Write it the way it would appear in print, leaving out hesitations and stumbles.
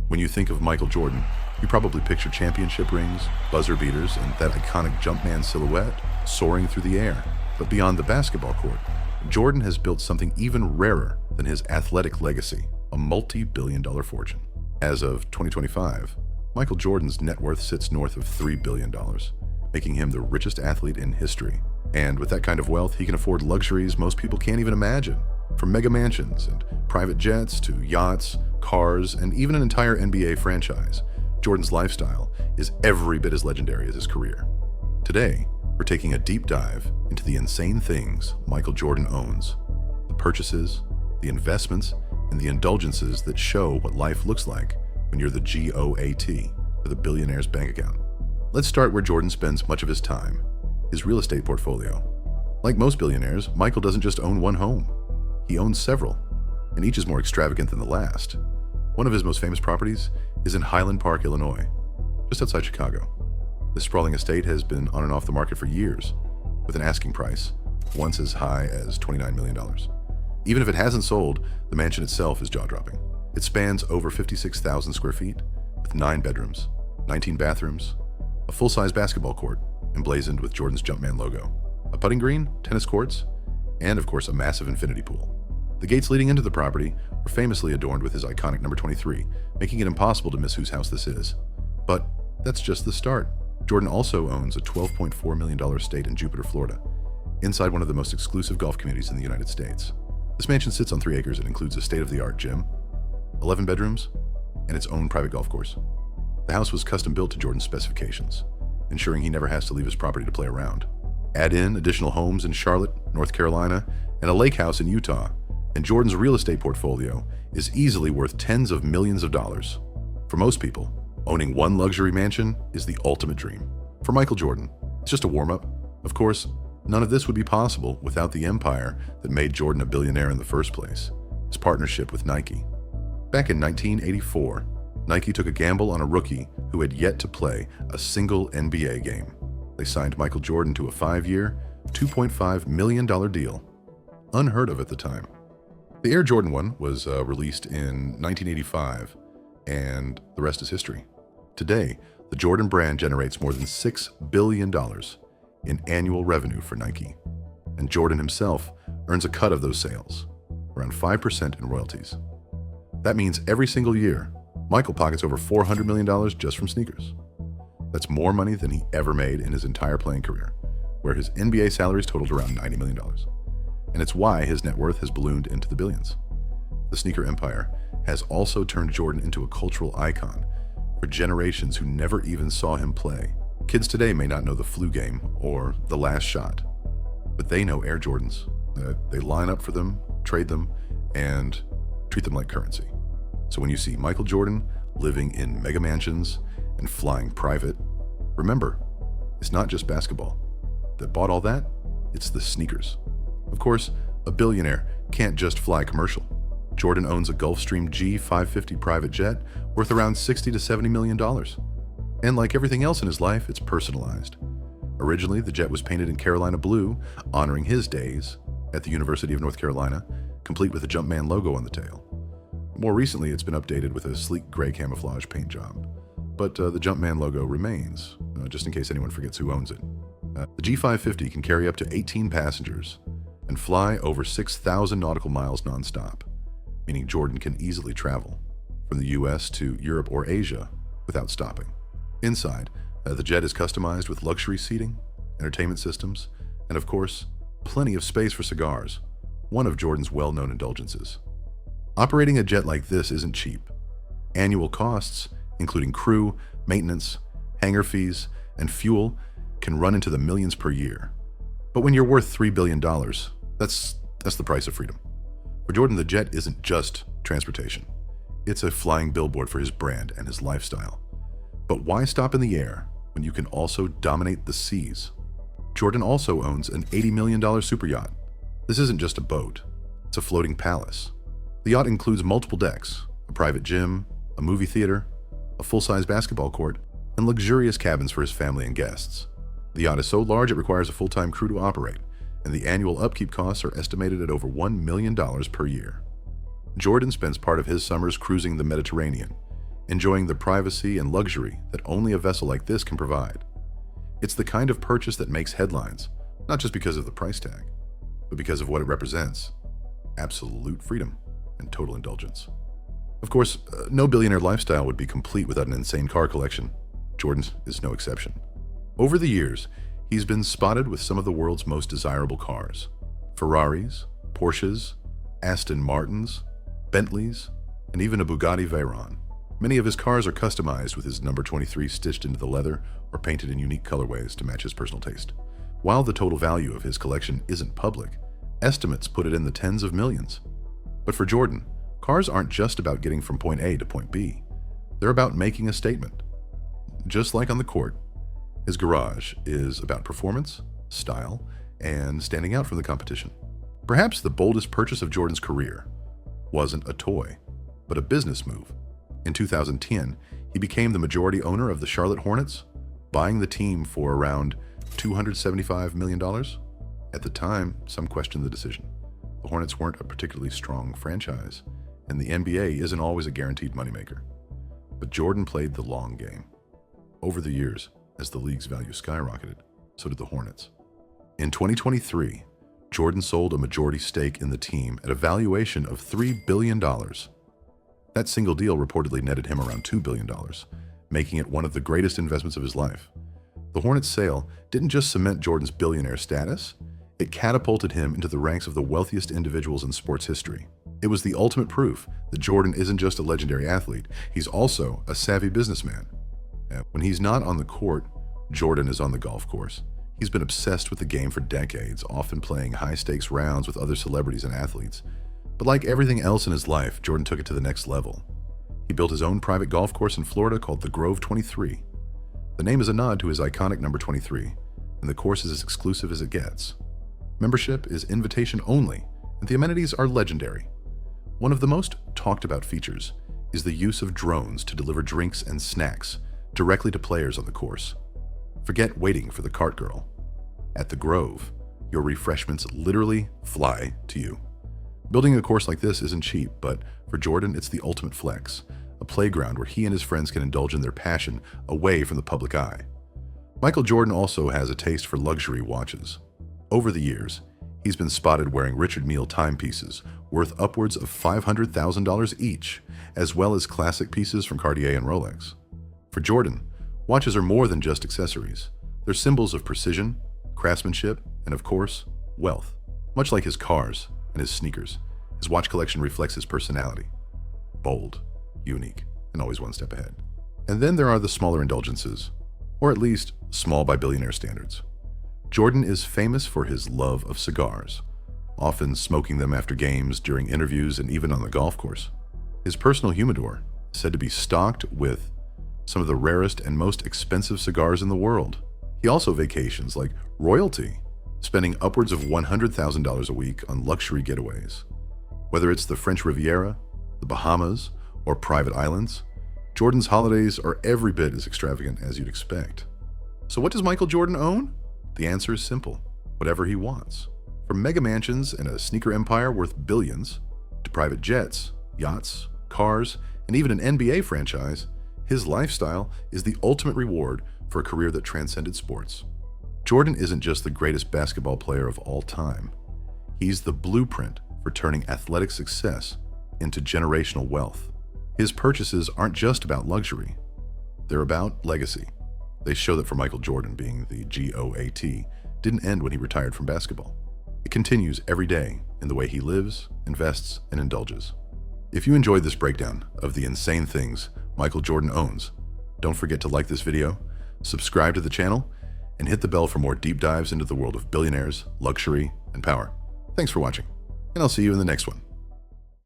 When you think of Michael Jordan, you probably picture championship rings, buzzer beaters, and that iconic Jumpman silhouette soaring through the air. But beyond the basketball court, Jordan has built something even rarer than his athletic legacy, a multi-billion-dollar fortune. As of 2025, Michael Jordan's net worth sits north of $3 billion, making him the richest athlete in history. And with that kind of wealth, he can afford luxuries most people can't even imagine. From mega mansions and private jets to yachts, cars, and even an entire NBA franchise, Jordan's lifestyle is every bit as legendary as his career. Today, we're taking a deep dive into the insane things Michael Jordan owns, the purchases, the investments, and the indulgences that show what life looks like when you're the GOAT with a billionaire's bank account. Let's start where Jordan spends much of his time, his real estate portfolio. Like most billionaires, Michael doesn't just own one home. He owns several, and each is more extravagant than the last. One of his most famous properties is in Highland Park, Illinois, just outside Chicago. This sprawling estate has been on and off the market for years, with an asking price once as high as $29 million. Even if it hasn't sold, the mansion itself is jaw-dropping. It spans over 56,000 square feet, with 9 bedrooms, 19 bathrooms, a full-size basketball court emblazoned with Jordan's Jumpman logo, a putting green, tennis courts, and of course a massive infinity pool. The gates leading into the property are famously adorned with his iconic number 23, making it impossible to miss whose house this is. But that's just the start. Jordan also owns a $12.4 million estate in Jupiter, Florida, inside one of the most exclusive golf communities in the United States. This mansion sits on 3 acres and includes a state-of-the-art gym, 11 bedrooms, and its own private golf course. The house was custom built to Jordan's specifications, ensuring he never has to leave his property to play around. Add in additional homes in Charlotte, North Carolina, and a lake house in Utah, and Jordan's real estate portfolio is easily worth tens of millions of dollars. For most people, owning one luxury mansion is the ultimate dream. For Michael Jordan, it's just a warm-up. Of course, none of this would be possible without the empire that made Jordan a billionaire in the first place, his partnership with Nike. Back in 1984, Nike took a gamble on a rookie who had yet to play a single NBA game. They signed Michael Jordan to a 5-year, $2.5 million deal, unheard of at the time. The Air Jordan 1 was released in 1985, and the rest is history. Today, the Jordan brand generates more than $6 billion in annual revenue for Nike, and Jordan himself earns a cut of those sales, around 5% in royalties. That means every single year, Michael pockets over $400 million just from sneakers. That's more money than he ever made in his entire playing career, where his NBA salaries totaled around $90 million. And it's why his net worth has ballooned into the billions. The sneaker empire has also turned Jordan into a cultural icon for generations who never even saw him play. Kids today may not know the flu game or the last shot, but they know Air Jordans. They line up for them, trade them, and treat them like currency. So when you see Michael Jordan living in mega mansions and flying private, remember, it's not just basketball that bought all that, it's the sneakers. Of course, a billionaire can't just fly commercial. Jordan owns a Gulfstream G550 private jet worth around $60 to $70 million. And like everything else in his life, it's personalized. Originally, the jet was painted in Carolina blue, honoring his days at the University of North Carolina, complete with a Jumpman logo on the tail. More recently, it's been updated with a sleek gray camouflage paint job. But the Jumpman logo remains, just in case anyone forgets who owns it. The G550 can carry up to 18 passengers and fly over 6,000 nautical miles nonstop, meaning Jordan can easily travel from the US to Europe or Asia without stopping. Inside, the jet is customized with luxury seating, entertainment systems, and of course, plenty of space for cigars, one of Jordan's well-known indulgences. Operating a jet like this isn't cheap. Annual costs, including crew, maintenance, hangar fees, and fuel, can run into the millions per year. But when you're worth $3 billion, that's the price of freedom. For Jordan, the jet isn't just transportation. It's a flying billboard for his brand and his lifestyle. But why stop in the air when you can also dominate the seas? Jordan also owns an $80 million super yacht. This isn't just a boat, it's a floating palace. The yacht includes multiple decks, a private gym, a movie theater, a full-size basketball court, and luxurious cabins for his family and guests. The yacht is so large it requires a full-time crew to operate, and the annual upkeep costs are estimated at over $1 million per year. Jordan spends part of his summers cruising the Mediterranean, enjoying the privacy and luxury that only a vessel like this can provide. It's the kind of purchase that makes headlines, not just because of the price tag, but because of what it represents: absolute freedom and total indulgence. Of course, no billionaire lifestyle would be complete without an insane car collection. Jordan is no exception. Over the years, he's been spotted with some of the world's most desirable cars: Ferraris, Porsches, Aston Martins, Bentleys, and even a Bugatti Veyron. Many of his cars are customized with his number 23 stitched into the leather or painted in unique colorways to match his personal taste. While the total value of his collection isn't public, estimates put it in the tens of millions. But for Jordan, cars aren't just about getting from point A to point B. They're about making a statement. Just like on the court, his garage is about performance, style, and standing out from the competition. Perhaps the boldest purchase of Jordan's career wasn't a toy, but a business move. In 2010, he became the majority owner of the Charlotte Hornets, buying the team for around $275 million. At the time, some questioned the decision. The Hornets weren't a particularly strong franchise, and the NBA isn't always a guaranteed moneymaker. But Jordan played the long game. Over the years, as the league's value skyrocketed, so did the Hornets. In 2023, Jordan sold a majority stake in the team at a valuation of $3 billion. That single deal reportedly netted him around $2 billion, making it one of the greatest investments of his life. The Hornets' sale didn't just cement Jordan's billionaire status, it catapulted him into the ranks of the wealthiest individuals in sports history. It was the ultimate proof that Jordan isn't just a legendary athlete, he's also a savvy businessman. When he's not on the court, Jordan is on the golf course. He's been obsessed with the game for decades, often playing high-stakes rounds with other celebrities and athletes. But like everything else in his life, Jordan took it to the next level. He built his own private golf course in Florida called the Grove 23. The name is a nod to his iconic number 23, and the course is as exclusive as it gets. Membership is invitation only, and the amenities are legendary. One of the most talked about features is the use of drones to deliver drinks and snacks directly to players on the course. Forget waiting for the cart girl. At the Grove, your refreshments literally fly to you. Building a course like this isn't cheap, but for Jordan, it's the ultimate flex, a playground where he and his friends can indulge in their passion away from the public eye. Michael Jordan also has a taste for luxury watches. Over the years, he's been spotted wearing Richard Mille timepieces worth upwards of $500,000 each, as well as classic pieces from Cartier and Rolex. For Jordan, watches are more than just accessories. They're symbols of precision, craftsmanship, and of course, wealth. Much like his cars and his sneakers, his watch collection reflects his personality. Bold, unique, and always one step ahead. And then there are the smaller indulgences, or at least small by billionaire standards. Jordan is famous for his love of cigars, often smoking them after games, during interviews, and even on the golf course. His personal humidor is said to be stocked with some of the rarest and most expensive cigars in the world. He also vacations like royalty, spending upwards of $100,000 a week on luxury getaways. Whether it's the French Riviera, the Bahamas, or private islands, Jordan's holidays are every bit as extravagant as you'd expect. So what does Michael Jordan own? The answer is simple: whatever he wants. From mega mansions and a sneaker empire worth billions, to private jets, yachts, cars, and even an NBA franchise, his lifestyle is the ultimate reward for a career that transcended sports. Jordan isn't just the greatest basketball player of all time. He's the blueprint for turning athletic success into generational wealth. His purchases aren't just about luxury. They're about legacy. They show that for Michael Jordan, being the GOAT didn't end when he retired from basketball. It continues every day in the way he lives, invests, and indulges. If you enjoyed this breakdown of the insane things Michael Jordan owns, don't forget to like this video, subscribe to the channel, and hit the bell for more deep dives into the world of billionaires, luxury, and power. Thanks for watching, and I'll see you in the next one.